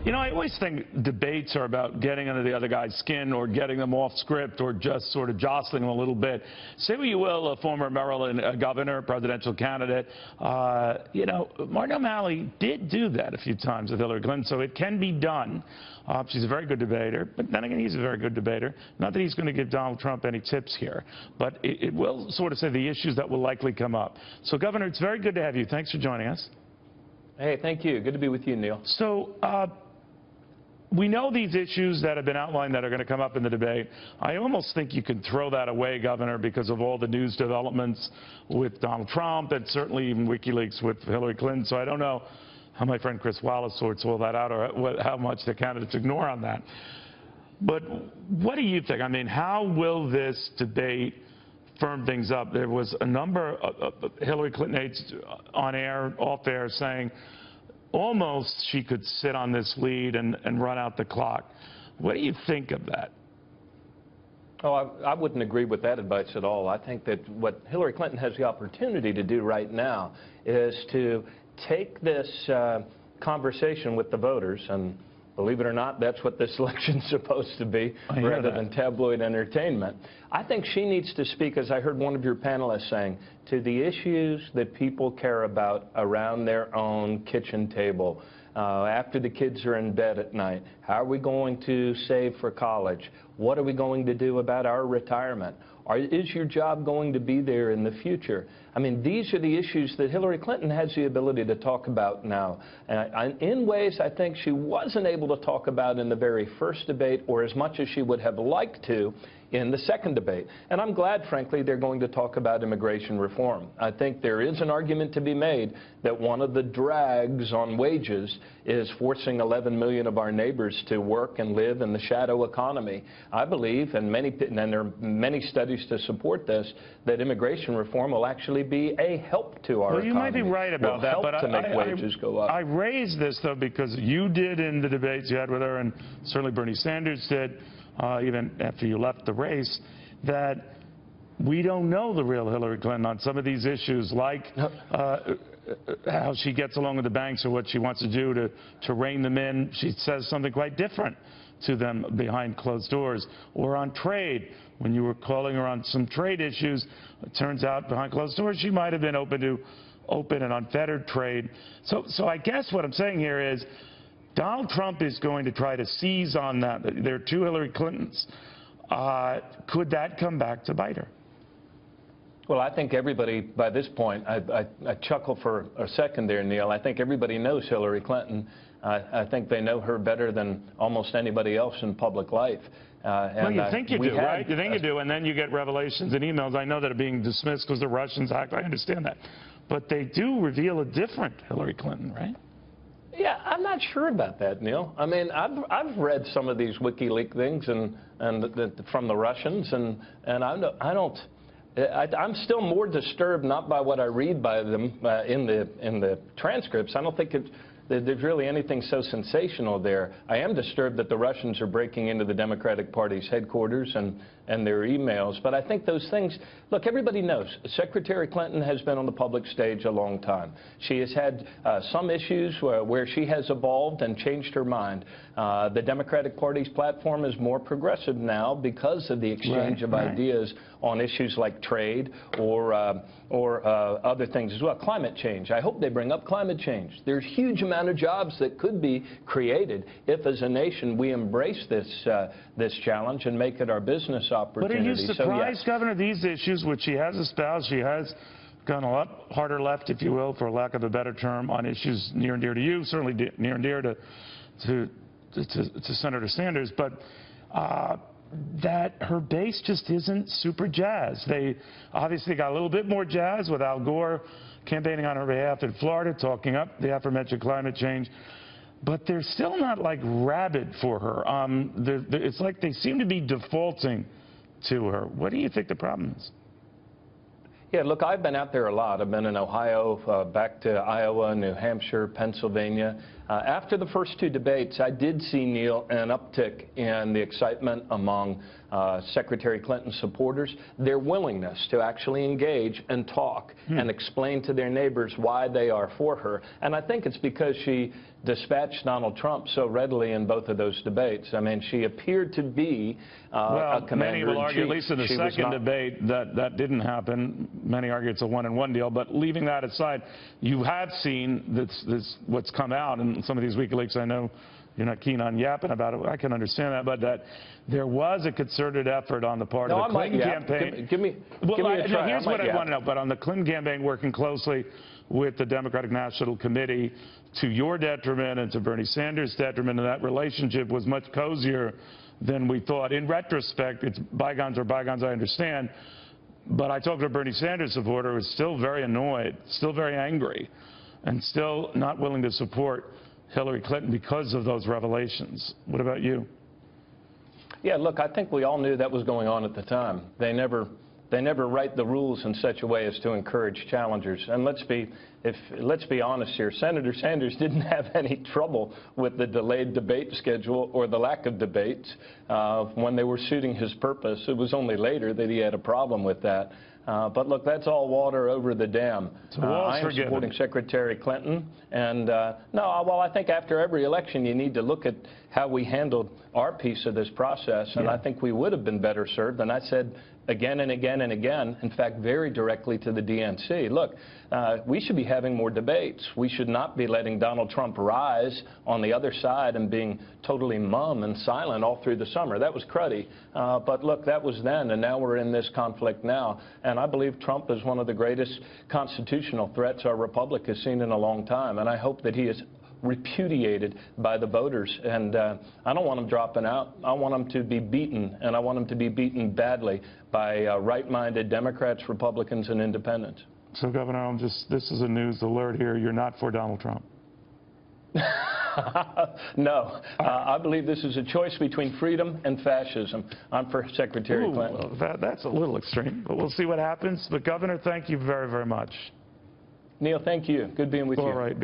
You know, I always think debates are about getting under the other guy's skin or getting them off script or just sort of jostling them a little bit. Say what you will, a former Maryland governor, presidential candidate. You know, Martin O'Malley did do that a few times with Hillary Clinton, so it can be done. She's a very good debater, but then again, he's a very good debater. Not that he's going to give Donald Trump any tips here, but it will sort of say the issues that will likely come up. So, Governor, it's very good to have you. Thanks for joining us. Hey, thank you. Good to be with you, Neil. So, we know these issues that have been outlined that are going to come up in the debate. I almost think you can throw that away, Governor, because of all the news developments with Donald Trump and certainly even WikiLeaks with Hillary Clinton. So I don't know how my friend Chris Wallace sorts all that out or how much the candidates ignore on that. But what do you think? I mean, how will this debate firm things up? There was a number of Hillary Clinton aides on air, off air, saying almost she could sit on this lead and run out the clock. What do you think of that? Oh, I wouldn't agree with that advice at all. I think that what Hillary Clinton has the opportunity to do right now is to take this conversation with the voters, and believe it or not, that's what this election's supposed to be, rather than tabloid entertainment. I think she needs to speak, as I heard one of your panelists saying, to the issues that people care about around their own kitchen table. After the kids are in bed at night, how are we going to save for college? What are we going to do about our retirement? Is your job going to be there in the future? I mean, these are the issues that Hillary Clinton has the ability to talk about now. In ways I think she wasn't able to talk about in the very first debate, or as much as she would have liked to in the second debate. And I'm glad, frankly, they're going to talk about immigration reform. I think there is an argument to be made that one of the drags on wages is forcing 11 million of our neighbors to work and live in the shadow economy. I believe, and there are many studies to support this, that immigration reform will actually be a help to our economy. Well, you might be right about that, but to make wages go up. I raised this, though, because you did in the debates you had with her, and certainly Bernie Sanders did, even after you left the race, that we don't know the real Hillary Clinton on some of these issues, like how she gets along with the banks or what she wants to do to rein them in. She says something quite different to them behind closed doors. Or on trade, when you were calling her on some trade issues, it turns out behind closed doors she might have been open to open and unfettered trade. So I guess what I'm saying here is Donald Trump is going to try to seize on that. There are two Hillary Clintons. Could that come back to bite her? Well, I think everybody, by this point, I chuckle for a second there, Neil. I think everybody knows Hillary Clinton. I think they know her better than almost anybody else in public life. Well, you think you do, right? You think you do, and then you get revelations and emails. I know that are being dismissed because the Russians hacked. I understand that. But they do reveal a different Hillary Clinton, right? Yeah, I'm not sure about that, Neil. I mean, I've read some of these WikiLeaks things from the Russians, and I'm still more disturbed not by what I read by them in the transcripts. I don't think there's really anything so sensational there. I am disturbed that the Russians are breaking into the Democratic Party's headquarters and their emails. But I think those things, look, everybody knows Secretary Clinton has been on the public stage a long time. She has had some issues where she has evolved and changed her mind. The Democratic Party's platform is more progressive now because of the exchange of ideas on issues like trade or other things as well. Climate change. I hope they bring up climate change. There's a huge amount of jobs that could be created if, as a nation, we embrace this challenge and make it our business opportunity. But are you surprised, Governor, these issues, which she has espoused, she has gone a lot harder left, if you will, for lack of a better term, on issues near and dear to you, certainly near and dear to Senator Sanders, but that her base just isn't super jazzed. They obviously got a little bit more jazz with Al Gore campaigning on her behalf in Florida, talking up the aforementioned climate change. But they're still not, like, rabid for her. It's like they seem to be defaulting to her. What do you think the problem is? Yeah, look, I've been out there a lot. I've been in Ohio, back to Iowa, New Hampshire, Pennsylvania. After the first two debates, I did see, Neil, an uptick in the excitement among Secretary Clinton supporters, their willingness to actually engage and talk and explain to their neighbors why they are for her. And I think it's because she dispatched Donald Trump so readily in both of those debates. I mean, she appeared to be a commander-in-chief. Many will argue, at least in the second debate, that didn't happen. Many argue it's a one-and-one deal. But leaving that aside, you have seen this what's come out in some of these WikiLeaks. I know you're not keen on yapping about it. I can understand that. But that there was a concerted effort on the part of the Clinton campaign. Give me a try. Here's what I want to know. But on the Clinton campaign, working closely with the Democratic National Committee, to your detriment and to Bernie Sanders' detriment, and that relationship was much cozier than we thought. In retrospect, it's bygones are bygones, I understand. But I talked to a Bernie Sanders supporter who was still very annoyed, still very angry, and still not willing to support Hillary Clinton because of those revelations. What about you? Yeah, look, I think we all knew that was going on at the time. They never write the rules in such a way as to encourage challengers. And let's be honest here, Senator Sanders didn't have any trouble with the delayed debate schedule or the lack of debates when they were suiting his purpose. It was only later that he had a problem with that. But look, that's all water over the dam. I am supporting Secretary Clinton. And I think after every election you need to look at how we handled our piece of this process. And I think we would have been better served. And I said again and again and again, in fact, very directly to the DNC, look, we should be having more debates. We should not be letting Donald Trump rise on the other side and being totally mum and silent all through the summer. That was cruddy. But look, that was then, and now we're in this conflict now. And I believe Trump is one of the greatest constitutional threats our republic has seen in a long time. And I hope that he is repudiated by the voters. And I don't want him dropping out. I want him to be beaten, and I want him to be beaten badly by right-minded Democrats, Republicans, and independents. So, Governor, this is a news alert here. You're not for Donald Trump. No. I believe this is a choice between freedom and fascism. I'm for Secretary Clinton. Well, that's a little extreme, but we'll see what happens. But, Governor, thank you very, very much. Neil, thank you. Good being with you. All right.